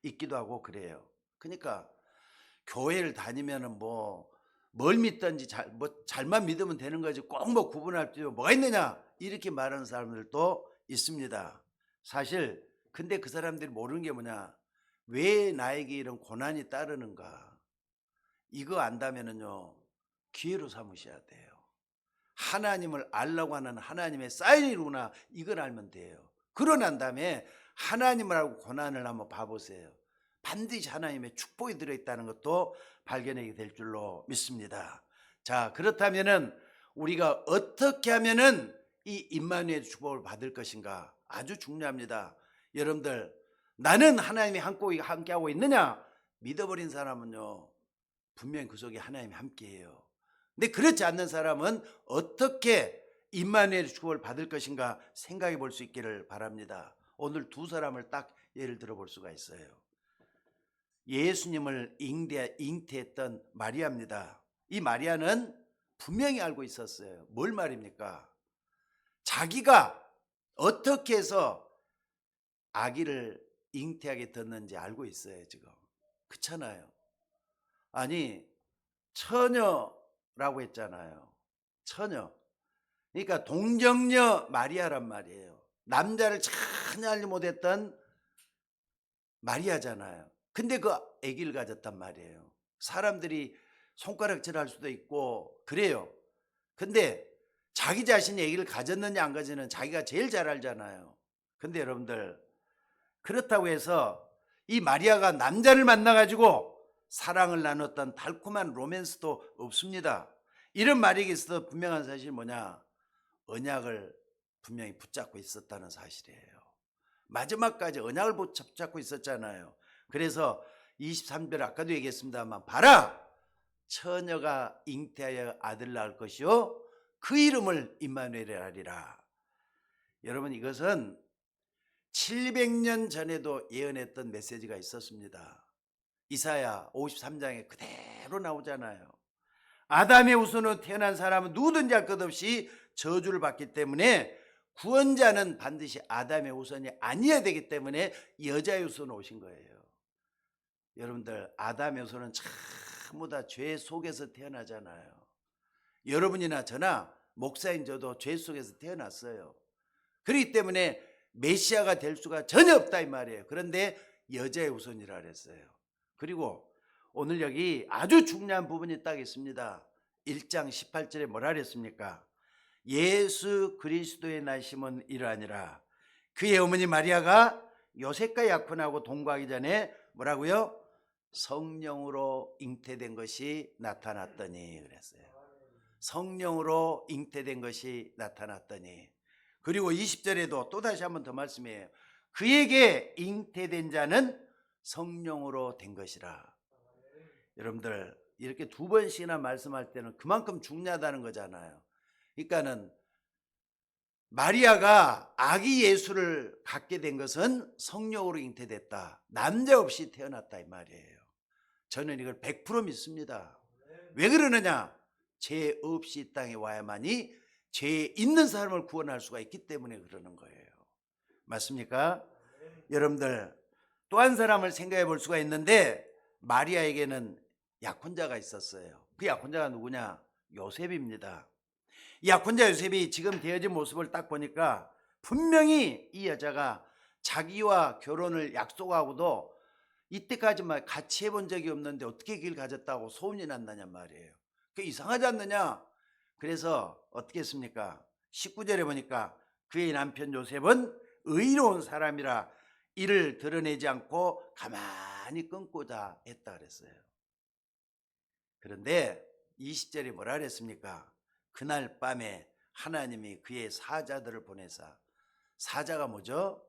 Speaker 1: 있기도 하고 그래요. 그러니까 교회를 다니면은 뭘 믿든지 잘만 믿으면 되는 거지 꼭 구분할 필요 뭐가 있느냐 이렇게 말하는 사람들도 있습니다. 사실 근데 그 사람들이 모르는 게 뭐냐, 왜 나에게 이런 고난이 따르는가, 이거 안다면은요 기회로 삼으셔야 돼요. 하나님을 알라고 하는 하나님의 사인이구나, 이걸 알면 돼요. 그러고 난 다음에 하나님을 알고 고난을 한번 봐보세요. 반드시 하나님의 축복이 들어있다는 것도 발견하게 될 줄로 믿습니다. 자, 그렇다면은 우리가 어떻게 하면은 이 임마누엘의 축복을 받을 것인가, 아주 중요합니다. 여러분들, 나는 하나님이 함께하고 있느냐? 믿어버린 사람은요 분명히 그 속에 하나님이 함께해요. 근데 그렇지 않는 사람은 어떻게 임마누엘의 축복을 받을 것인가 생각해 볼 수 있기를 바랍니다. 오늘 두 사람을 딱 예를 들어 볼 수가 있어요. 예수님을 잉태했던 마리아입니다. 이 마리아는 분명히 알고 있었어요. 뭘 말입니까? 자기가 어떻게 해서 아기를 잉태하게 됐는지 알고 있어요. 지금 그렇잖아요. 아니, 처녀라고 했잖아요. 처녀. 그러니까 동정녀 마리아란 말이에요. 남자를 전혀 알지 못했던 마리아잖아요. 근데 그 아기를 가졌단 말이에요. 사람들이 손가락질할 수도 있고 그래요. 근데 자기 자신이 아기를 가졌느냐 안 가졌느냐 자기가 제일 잘 알잖아요. 근데 여러분들, 그렇다고 해서 이 마리아가 남자를 만나가지고 사랑을 나눴던 달콤한 로맨스도 없습니다. 이런 말이 있어도 분명한 사실이 뭐냐? 언약을 분명히 붙잡고 있었다는 사실이에요. 마지막까지 언약을 붙잡고 있었잖아요. 그래서 23절 아까도 얘기했습니다만 봐라! 처녀가 잉태하여 아들 낳을 것이요 그 이름을 임마누엘이라 하리라. 여러분, 이것은 700년 전에도 예언했던 메시지가 있었습니다. 이사야 53장에 그대로 나오잖아요. 아담의 후손으로 태어난 사람은 누구든지 할 것 없이 저주를 받기 때문에 구원자는 반드시 아담의 후손이 아니어야 되기 때문에 여자의 후손으로 오신 거예요. 여러분들, 아담의 후손은 전부 다 죄 속에서 태어나잖아요. 여러분이나 저나 목사인 저도 죄 속에서 태어났어요. 그렇기 때문에 메시아가 될 수가 전혀 없다 이 말이에요. 그런데 여자의 후손이라 그랬어요. 그리고 오늘 여기 아주 중요한 부분이 딱 있습니다. 1장 18절에 뭐라 그랬습니까? 예수 그리스도의 나심은 이러하니라. 그의 어머니 마리아가 요셉과 약혼하고 동거하기 전에 뭐라고요? 성령으로 잉태된 것이 나타났더니 그랬어요. 성령으로 잉태된 것이 나타났더니. 그리고 20절에도 또다시 한 번 더 말씀해요. 그에게 잉태된 자는 성령으로 된 것이라. 여러분들, 이렇게 두 번씩이나 말씀할 때는 그만큼 중요하다는 거잖아요. 그러니까는 마리아가 아기 예수를 갖게 된 것은 성령으로 잉태됐다. 남자 없이 태어났다 이 말이에요. 저는 이걸 100% 믿습니다. 왜 그러느냐? 죄 없이 이 땅에 와야만이 죄 있는 사람을 구원할 수가 있기 때문에 그러는 거예요. 맞습니까? 여러분들, 또 한 사람을 생각해 볼 수가 있는데 마리아에게는 약혼자가 있었어요. 그 약혼자가 누구냐? 요셉입니다. 이 약혼자 요셉이 지금 되어진 모습을 딱 보니까 분명히 이 여자가 자기와 결혼을 약속하고도 이때까지 같이 해본 적이 없는데 어떻게 길 가졌다고 소문이 난다냔 말이에요. 그게 이상하지 않느냐? 그래서 어떻게 했습니까? 19절에 보니까 그의 남편 요셉은 의로운 사람이라 이를 드러내지 않고 가만히 끊고자 했다 그랬어요. 그런데 20절에 뭐라 그랬습니까? 그날 밤에 하나님이 그의 사자들을 보내사, 사자가 뭐죠?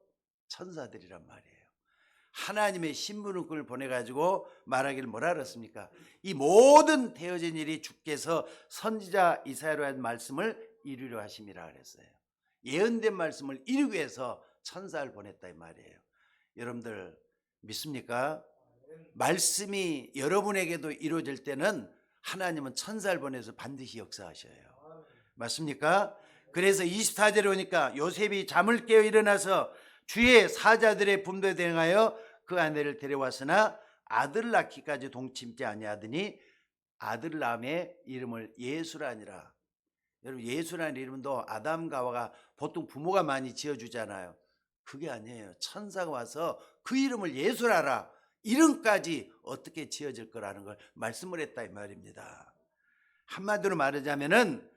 Speaker 1: 천사들이란 말이에요. 하나님의 신부를 보내가지고 말하기를 뭐라 그랬습니까? 이 모든 되어진 일이 주께서 선지자 이사야로 한 말씀을 이루려 하심이라 그랬어요. 예언된 말씀을 이루기 위해서 천사를 보냈다 이 말이에요. 여러분들 믿습니까? 말씀이 여러분에게도 이루어질 때는 하나님은 천사를 보내서 반드시 역사하셔요. 맞습니까? 그래서 24절에 오니까 요셉이 잠을 깨어 일어나서 주의 사자들의 분도에 대응하여 그 아내를 데려왔으나 아들 낳기까지 동침지 아니하더니 아들 낳음에 이름을 예수라 하니라. 여러분, 예수라는 이름도 아담과 하와가 보통 부모가 많이 지어주잖아요. 그게 아니에요. 천사가 와서 그 이름을 예수라라. 이름까지 어떻게 지어질 거라는 걸 말씀을 했다 이 말입니다. 한마디로 말하자면은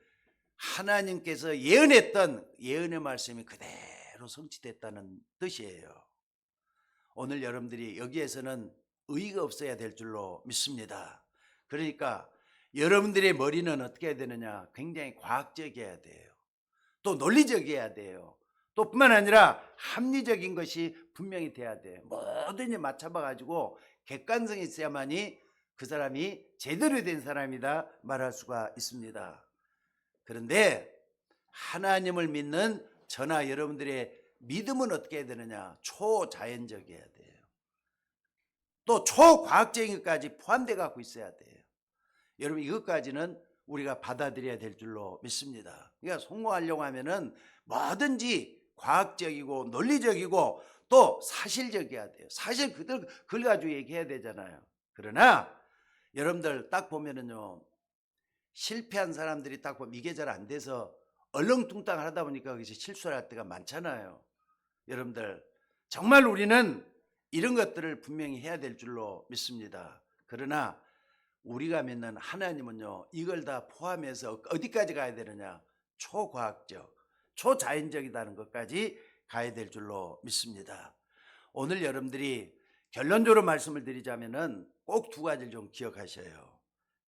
Speaker 1: 하나님께서 예언했던 예언의 말씀이 그대로 성취됐다는 뜻이에요. 오늘 여러분들이 여기에서는 의의가 없어야 될 줄로 믿습니다. 그러니까 여러분들의 머리는 어떻게 해야 되느냐? 굉장히 과학적이어야 돼요. 또 논리적이어야 돼요. 또 뿐만 아니라 합리적인 것이 분명히 돼야 돼요. 뭐든지 맞춰봐가지고 객관성이 있어야만이 그 사람이 제대로 된 사람이다 말할 수가 있습니다. 그런데 하나님을 믿는 저나 여러분들의 믿음은 어떻게 해야 되느냐? 초자연적이어야 돼요. 또 초과학적인 것까지 포함되어 갖고 있어야 돼요. 여러분, 이것까지는 우리가 받아들여야 될 줄로 믿습니다. 그러니까 성공하려고 하면은 뭐든지 과학적이고 논리적이고 또 사실적이어야 돼요. 사실 그걸 가지고 얘기해야 되잖아요. 그러나 여러분들 딱 보면은요, 실패한 사람들이 딱 보면 이게 잘 안 돼서 얼렁뚱땅 하다 보니까 그것이 실수를 할 때가 많잖아요. 여러분들, 정말 우리는 이런 것들을 분명히 해야 될 줄로 믿습니다. 그러나 우리가 믿는 하나님은요, 이걸 다 포함해서 어디까지 가야 되느냐? 초과학적, 초자연적이라는 것까지 가야 될 줄로 믿습니다. 오늘 여러분들이 결론적으로 말씀을 드리자면은 꼭 두 가지를 좀 기억하셔요.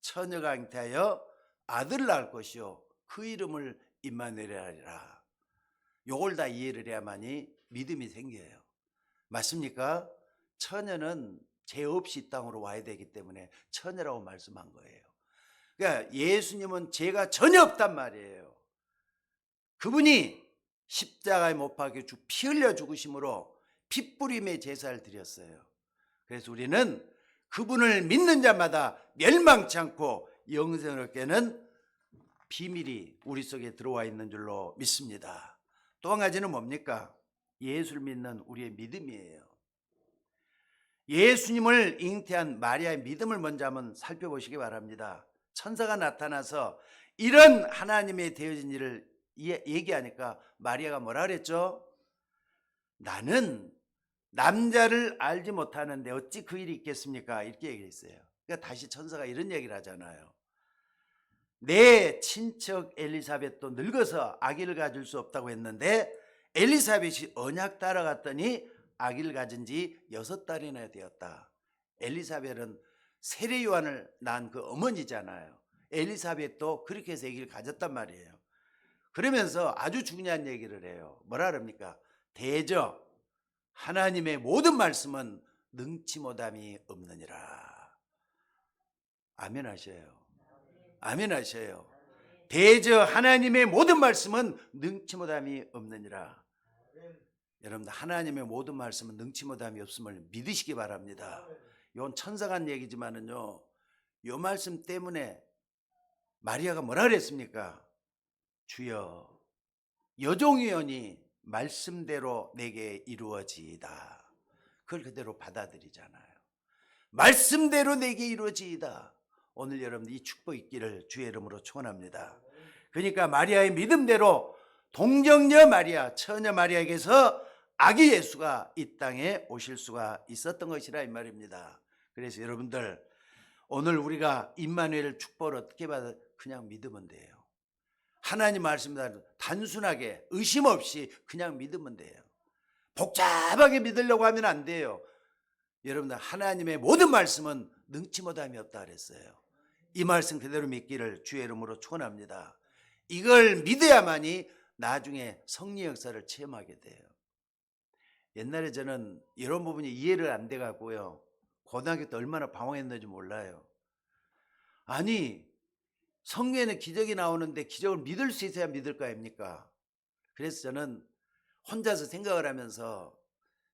Speaker 1: 처녀가 잉태하여 아들을 낳을 것이요 그 이름을 임마누엘이라 하리라. 요걸 다 이해를 해야만이 믿음이 생겨요. 맞습니까? 처녀는 죄 없이 이 땅으로 와야 되기 때문에 처녀라고 말씀한 거예요. 그러니까 예수님은 죄가 전혀 없단 말이에요. 그분이 십자가에 못 박혀 피 흘려 죽으심으로 핏부림의 제사를 드렸어요. 그래서 우리는 그분을 믿는 자마다 멸망치 않고 영생을 얻게는 비밀이 우리 속에 들어와 있는 줄로 믿습니다. 또 한 가지는 뭡니까? 예수를 믿는 우리의 믿음이에요. 예수님을 잉태한 마리아의 믿음을 먼저 한번 살펴보시기 바랍니다. 천사가 나타나서 이런 하나님의 되어진 일을 얘기하니까 마리아가 뭐라 그랬죠? 나는 남자를 알지 못하는데 어찌 그 일이 있겠습니까? 이렇게 얘기했어요. 그러니까 다시 천사가 이런 얘기를 하잖아요. 내 친척 엘리사벳도 늙어서 아기를 가질 수 없다고 했는데 엘리사벳이 언약 따라갔더니 아기를 가진 지 6달이나 되었다. 엘리사벳은 세례 요한을 낳은 그 어머니잖아요. 엘리사벳도 그렇게 해서 아기를 가졌단 말이에요. 그러면서 아주 중요한 얘기를 해요. 뭐라 그럽니까? 대저 하나님의 모든 말씀은 능치 못함이 없느니라. 아멘 하셔요. 아멘 하셔요. 대저 하나님의 모든 말씀은 능치 못함이 없느니라. 여러분들 하나님의 모든 말씀은 능치 못함이 없음을 믿으시기 바랍니다. 이건 천사가 한 얘기지만은요, 이 말씀 때문에 마리아가 뭐라 그랬습니까? 주여 여종이오니 말씀대로 내게 이루어지이다. 그걸 그대로 받아들이잖아요. 말씀대로 내게 이루어지이다. 오늘 여러분들 이 축복 있기를 주의 이름으로 축원합니다. 그러니까 마리아의 믿음대로 동정녀 마리아, 처녀 마리아에게서 아기 예수가 이 땅에 오실 수가 있었던 것이라 이 말입니다. 그래서 여러분들 오늘 우리가 임마누엘 축복을 어떻게 받아? 그냥 믿으면 돼요. 하나님 말씀대로 단순하게 의심 없이 그냥 믿으면 돼요. 복잡하게 믿으려고 하면 안 돼요. 여러분들 하나님의 모든 말씀은 능치 못함이 없다 그랬어요. 이 말씀 그대로 믿기를 주의 이름으로 축원합니다. 이걸 믿어야만이 나중에 성령 역사를 체험하게 돼요. 옛날에 저는 이런 부분이 이해를 안 돼 갖고요, 고등학교 때 얼마나 방황했는지 몰라요. 아니 성경에는 기적이 나오는데 기적을 믿을 수 있어야 믿을 거 아닙니까? 그래서 저는 혼자서 생각을 하면서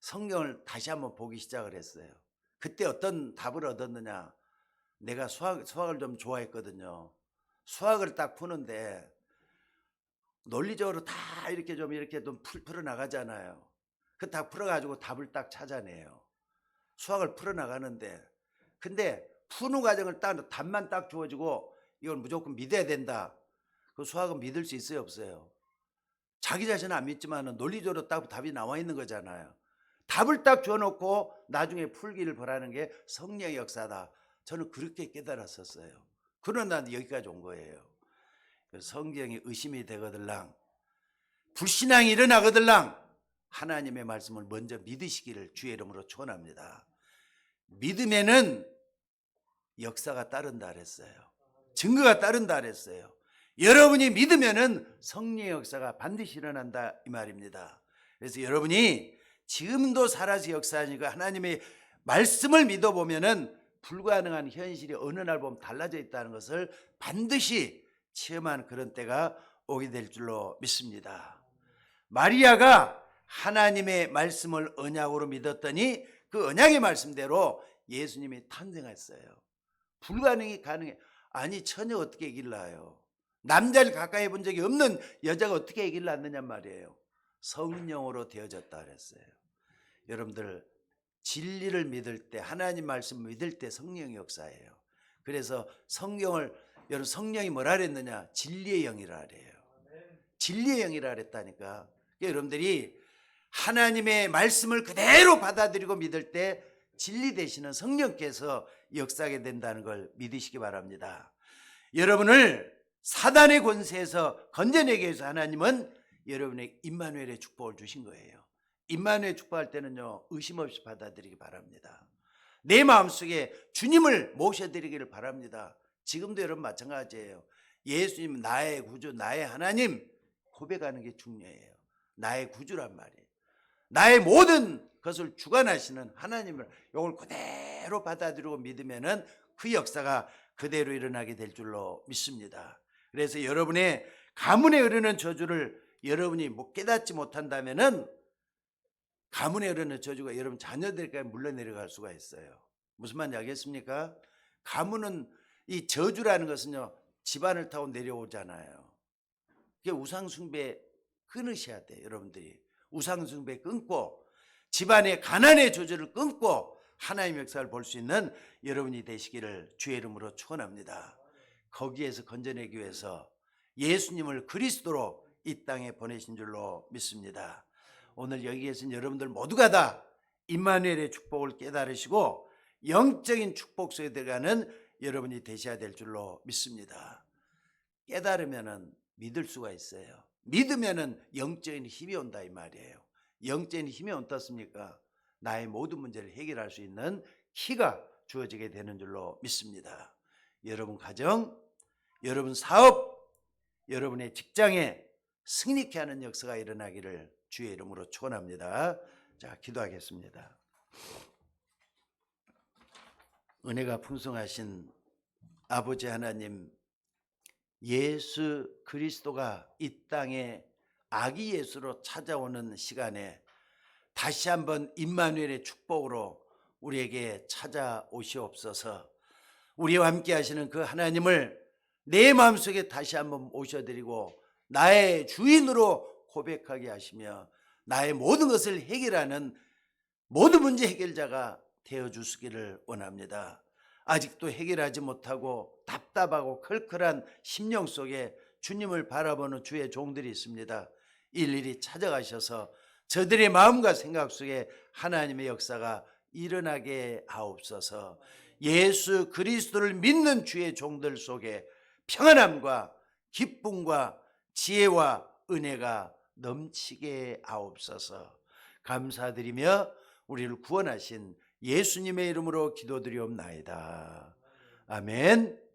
Speaker 1: 성경을 다시 한번 보기 시작을 했어요. 그때 어떤 답을 얻었느냐? 내가 수학을 좀 좋아했거든요. 수학을 딱 푸는데 논리적으로 다 이렇게 좀 풀어 나가잖아요. 그 딱 풀어가지고 답을 딱 찾아내요. 수학을 풀어 나가는데, 근데 푸는 과정을 딱 답만 딱 주어지고 이건 무조건 믿어야 된다. 그 수학은 믿을 수 있어요, 없어요? 자기 자신은 안 믿지만 논리적으로 딱 답이 나와 있는 거잖아요. 답을 딱 줘놓고 나중에 풀기를 바라는 게 성령의 역사다. 저는 그렇게 깨달았었어요. 그러나 여기까지 온 거예요. 성경이 의심이 되거들랑, 불신앙이 일어나거들랑 하나님의 말씀을 먼저 믿으시기를 주의 이름으로 축원합니다. 믿음에는 역사가 따른다 그랬어요. 증거가 따른다 그랬어요. 여러분이 믿으면은 성령의 역사가 반드시 일어난다 이 말입니다. 그래서 여러분이 지금도 살아서 역사하니까 하나님의 말씀을 믿어보면은 불가능한 현실이 어느 날 보면 달라져 있다는 것을 반드시 체험하는 그런 때가 오게 될 줄로 믿습니다. 마리아가 하나님의 말씀을 언약으로 믿었더니 그 언약의 말씀대로 예수님이 탄생했어요. 불가능이 가능해. 아니 처녀 어떻게 아기를 낳아요? 남자를 가까이 해본 적이 없는 여자가 어떻게 아기를 낳느냐 말이에요. 성령으로 되어졌다 그랬어요. 여러분들 진리를 믿을 때, 하나님 말씀 믿을 때 성령의 역사예요. 그래서 여러분 성령이 뭐라 그랬느냐? 진리의 영이라 그래요. 진리의 영이라 그랬다니까. 그러니까 여러분들이 하나님의 말씀을 그대로 받아들이고 믿을 때 진리 되시는 성령께서 역사하게 된다는 걸 믿으시기 바랍니다. 여러분을 사단의 권세에서 건져내기 위해서 하나님은 여러분의 임마누엘의 축복을 주신 거예요. 임마누엘 축복할 때는요, 의심 없이 받아들이기 바랍니다. 내 마음속에 주님을 모셔드리기를 바랍니다. 지금도 여러분 마찬가지예요. 예수님 나의 구주, 나의 하나님 고백하는 게 중요해요. 나의 구주란 말이에요. 나의 모든 것을 주관하시는 하나님을 이걸 그대로 받아들이고 믿으면은 그 역사가 그대로 일어나게 될 줄로 믿습니다. 그래서 여러분의 가문에 흐르는 저주를 여러분이 깨닫지 못한다면은 가문에 흐르는 저주가 여러분 자녀들까지 물러내려갈 수가 있어요. 무슨 말인지 알겠습니까? 가문은 이 저주라는 것은요 집안을 타고 내려오잖아요. 그게 우상숭배 끊으셔야 돼요. 여러분들이 우상숭배 끊고 집안의 가난의 저주를 끊고 하나님의 역사를 볼 수 있는 여러분이 되시기를 주의 이름으로 축원합니다. 거기에서 건져내기 위해서 예수님을 그리스도로 이 땅에 보내신 줄로 믿습니다. 오늘 여기 계신 여러분들 모두가 다 임마누엘의 축복을 깨달으시고 영적인 축복 속에 들어가는 여러분이 되셔야 될 줄로 믿습니다. 깨달으면은 믿을 수가 있어요. 믿으면은 영적인 힘이 온다 이 말이에요. 영적인 힘이 어떻습니까? 나의 모든 문제를 해결할 수 있는 키가 주어지게 되는 줄로 믿습니다. 여러분 가정, 여러분 사업, 여러분의 직장에 승리케 하는 역사가 일어나기를 주의 이름으로 축원합니다. 자, 기도하겠습니다. 은혜가 풍성하신 아버지 하나님, 예수 그리스도가 이 땅에 아기 예수로 찾아오는 시간에 다시 한번 임마누엘의 축복으로 우리에게 찾아오시옵소서. 우리와 함께 하시는 그 하나님을 내 마음속에 다시 한번 모셔드리고 나의 주인으로 고백하게 하시며 나의 모든 것을 해결하는 모든 문제 해결자가 되어주시기를 원합니다. 아직도 해결하지 못하고 답답하고 클클한 심령 속에 주님을 바라보는 주의 종들이 있습니다. 일일이 찾아가셔서 저들의 마음과 생각 속에 하나님의 역사가 일어나게 하옵소서. 예수 그리스도를 믿는 주의 종들 속에 평안함과 기쁨과 지혜와 은혜가 넘치게 하옵소서. 감사드리며 우리를 구원하신 예수님의 이름으로 기도드리옵나이다. 아멘.